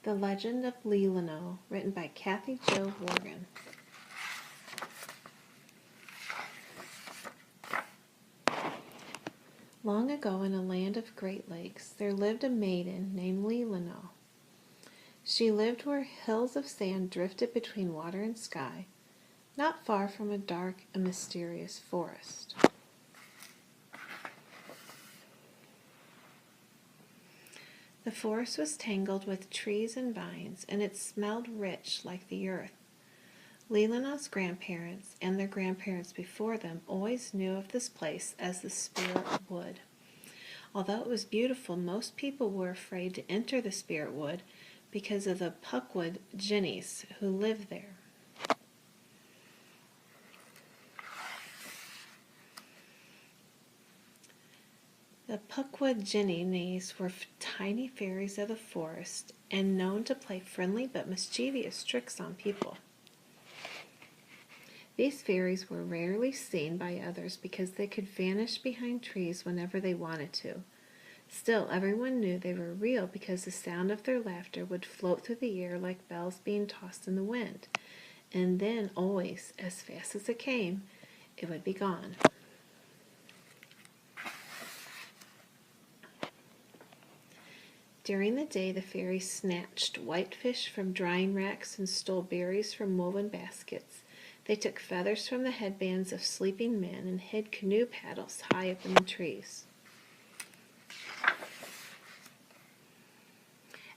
The Legend of Leelinau, written by Kathy Jo Morgan. Long ago in a land of great lakes, there lived a maiden named Leelinau. She lived where hills of sand drifted between water and sky, not far from a dark and mysterious forest. The forest was tangled with trees and vines, and it smelled rich like the earth. Leelinau's grandparents and their grandparents before them always knew of this place as the Spirit Wood. Although it was beautiful, most people were afraid to enter the Spirit Wood because of the Puckwood Jinnies who lived there. The Puckwood Jinnies were tiny fairies of the forest and known to play friendly but mischievous tricks on people. These fairies were rarely seen by others because they could vanish behind trees whenever they wanted to. Still, everyone knew they were real because the sound of their laughter would float through the air like bells being tossed in the wind, and then always, as fast as it came, it would be gone. During the day, the fairies snatched whitefish from drying racks and stole berries from woven baskets. They took feathers from the headbands of sleeping men and hid canoe paddles high up in the trees.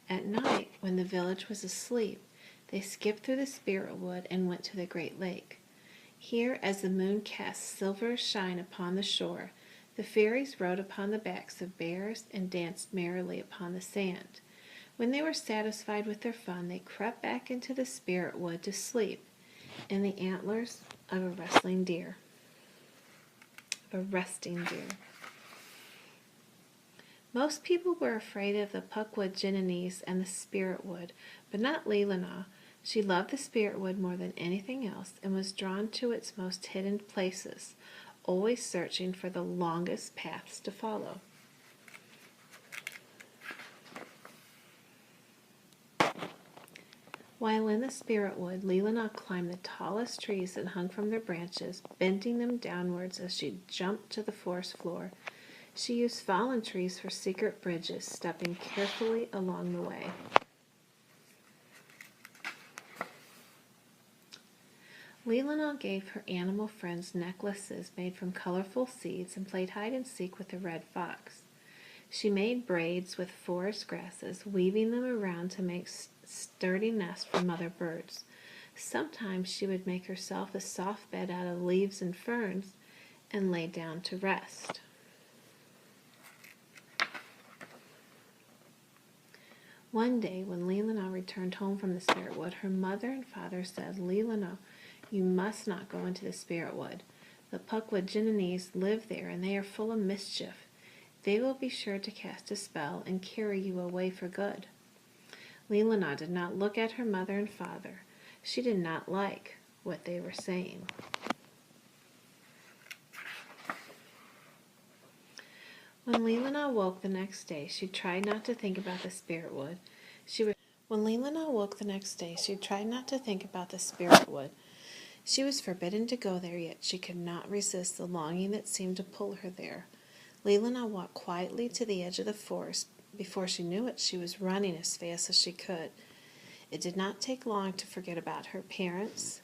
At night, when the village was asleep, they skipped through the Spirit Wood and went to the Great Lake. Here, as the moon cast silver shine upon the shore, the fairies rode upon the backs of bears and danced merrily upon the sand. When they were satisfied with their fun, they crept back into the Spirit Wood to sleep in the antlers of a resting deer. Most people were afraid of the Puckwood Jinnies and the Spirit Wood, but not Leelinau. She loved the Spirit Wood more than anything else and was drawn to its most hidden places, always searching for the longest paths to follow. While in the Spirit Wood, Leelinau climbed the tallest trees that hung from their branches, bending them downwards as she jumped to the forest floor. She used fallen trees for secret bridges, stepping carefully along the way. Leelinau gave her animal friends necklaces made from colorful seeds and played hide-and-seek with the red fox. She made braids with forest grasses, weaving them around to make sturdy nests for mother birds. Sometimes she would make herself a soft bed out of leaves and ferns and lay down to rest. One day, when Leelinau returned home from the Spirit Wood, her mother and father said, "Leelinau, you must not go into the Spirit Wood. The Puckwood Jinnies live there, and they are full of mischief. They will be sure to cast a spell and carry you away for good." Leelinau did not look at her mother and father. She did not like what they were saying. When Leelinau woke the next day, she tried not to think about the Spirit Wood. She was forbidden to go there, yet she could not resist the longing that seemed to pull her there. Leelinau walked quietly to the edge of the forest. Before she knew it, she was running as fast as she could. It did not take long to forget about her parents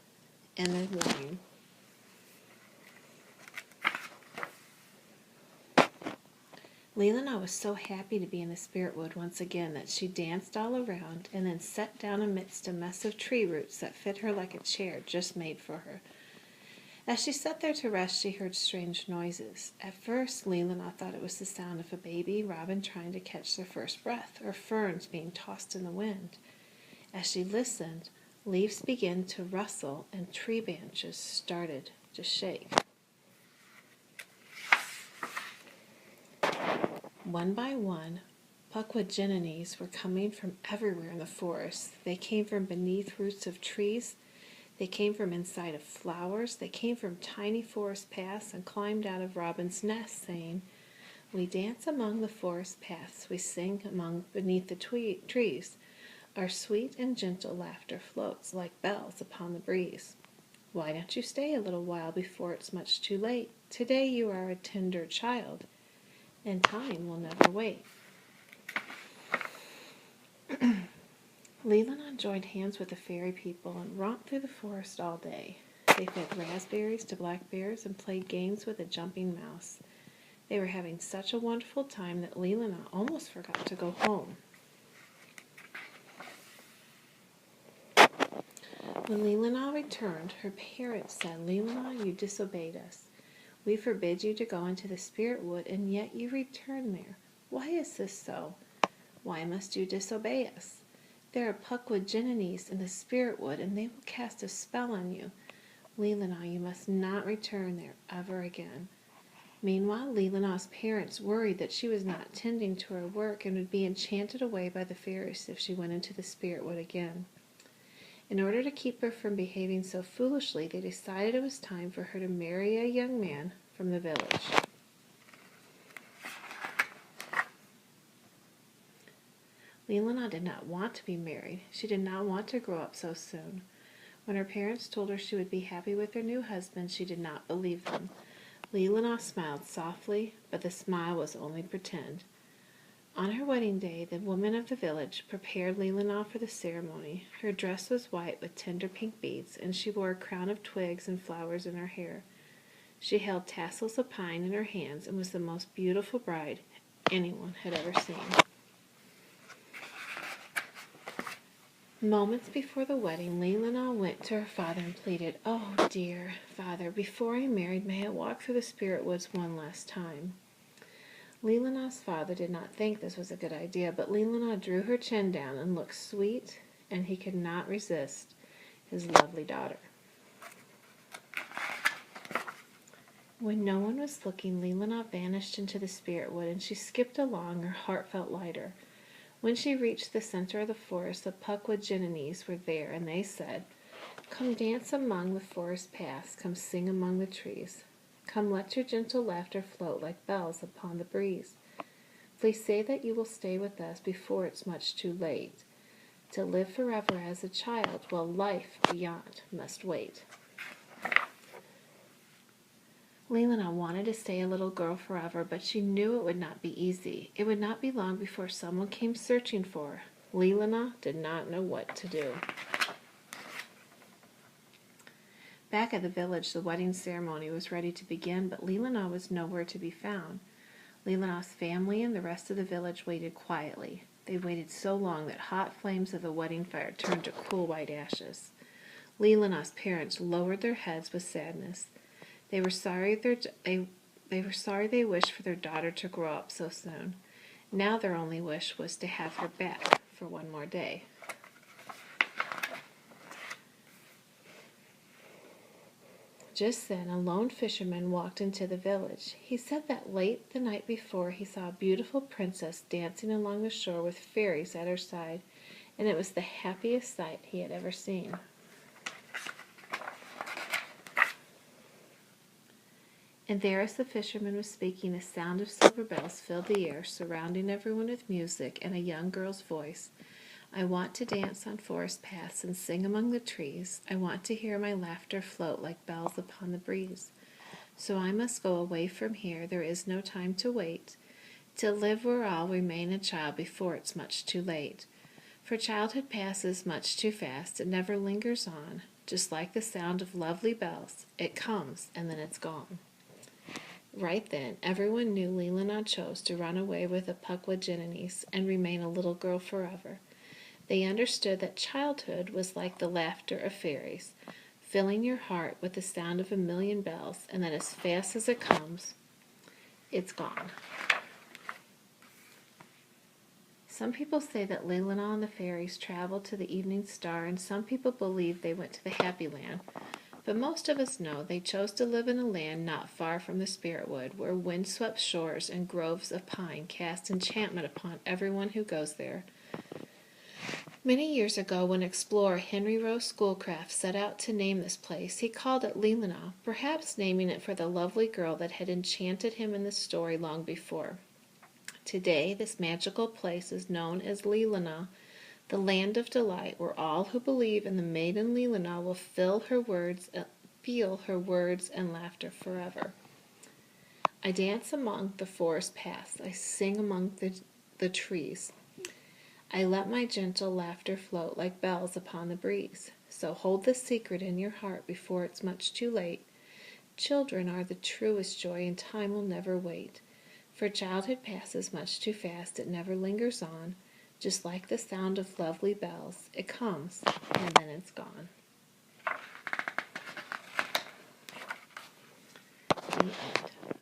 and their warning. Leelinau was so happy to be in the Spirit Wood once again that she danced all around and then sat down amidst a mess of tree roots that fit her like a chair just made for her. As she sat there to rest, she heard strange noises. At first, Leelinau thought it was the sound of a baby robin trying to catch their first breath, or ferns being tossed in the wind. As she listened, leaves began to rustle and tree branches started to shake. One by one, Puckwood Jinnies were coming from everywhere in the forest. They came from beneath roots of trees. They came from inside of flowers. They came from tiny forest paths and climbed out of robins' nests, saying, "We dance among the forest paths. We sing beneath the trees. Our sweet and gentle laughter floats like bells upon the breeze. Why don't you stay a little while before it's much too late? Today you are a tender child, and time will never wait. Leelinau joined hands with the fairy people and romped through the forest all day. They fed raspberries to black bears and played games with a jumping mouse. They were having such a wonderful time that Leelinau almost forgot to go home. When Leelinau returned, her parents said, "Leelinau, you disobeyed us. We forbid you to go into the spirit wood, and yet you return there. Why is this so? Why must you disobey us? There are Puckwood Jininees in the spirit wood, and they will cast a spell on you. Leelinau, you must not return there ever again." Meanwhile, Leelinau's parents worried that she was not tending to her work and would be enchanted away by the fairies if she went into the spirit wood again. In order to keep her from behaving so foolishly, they decided it was time for her to marry a young man from the village. Leelinau did not want to be married. She did not want to grow up so soon. When her parents told her she would be happy with her new husband, she did not believe them. Leelinau smiled softly, but the smile was only pretend. On her wedding day, the women of the village prepared Leelinau for the ceremony. Her dress was white with tender pink beads, and she wore a crown of twigs and flowers in her hair. She held tassels of pine in her hands and was the most beautiful bride anyone had ever seen. Moments before the wedding, Leelinau went to her father and pleaded, "Oh, dear father, before I'm married, may I walk through the spirit woods one last time?" Leelinau's father did not think this was a good idea, but Leelinau drew her chin down and looked sweet, and he could not resist his lovely daughter. When no one was looking, Leelinau vanished into the spirit wood, and she skipped along. Her heart felt lighter. When she reached the center of the forest, the Puckwood Jininees were there, and they said, "Come dance among the forest paths, come sing among the trees. Come let your gentle laughter float like bells upon the breeze. Please say that you will stay with us before it's much too late. To live forever as a child, while life beyond must wait." Leelinau wanted to stay a little girl forever, but she knew it would not be easy. It would not be long before someone came searching for her. Leelinau did not know what to do. Back at the village, the wedding ceremony was ready to begin, but Leelinau was nowhere to be found. Leelinau's family and the rest of the village waited quietly. They waited so long that hot flames of the wedding fire turned to cool white ashes. Leelinau's parents lowered their heads with sadness. They were sorry they wished for their daughter to grow up so soon. Now their only wish was to have her back for one more day. Just then a lone fisherman walked into the village. He said that late the night before he saw a beautiful princess dancing along the shore with fairies at her side, and it was the happiest sight he had ever seen. And there, as the fisherman was speaking, the sound of silver bells filled the air, surrounding everyone with music and a young girl's voice. "I want to dance on forest paths and sing among the trees. I want to hear my laughter float like bells upon the breeze. So I must go away from here. There is no time to wait. To live where I'll remain a child before it's much too late. For childhood passes much too fast. It never lingers on. Just like the sound of lovely bells. It comes and then it's gone." Right then, everyone knew Leelinau chose to run away with the Puckwood Jininees and remain a little girl forever. They understood that childhood was like the laughter of fairies, filling your heart with the sound of a million bells, and that as fast as it comes, it's gone. Some people say that Leelinau and the fairies traveled to the evening star, and some people believe they went to the happy land. But most of us know they chose to live in a land not far from the spirit wood, where wind-swept shores and groves of pine cast enchantment upon everyone who goes there. Many years ago, when explorer Henry Rowe Schoolcraft set out to name this place, he called it Leelinau, perhaps naming it for the lovely girl that had enchanted him in the story long before. Today, this magical place is known as Leelinau, The land of delight, where all who believe in the maiden Leelinau will feel her words and laughter forever. I dance among the forest paths. I sing among the trees. I let my gentle laughter float like bells upon the breeze. So hold the secret in your heart before it's much too late. Children are the truest joy, and time will never wait. For childhood passes much too fast, it never lingers on. Just like the sound of lovely bells, it comes and then it's gone. The end.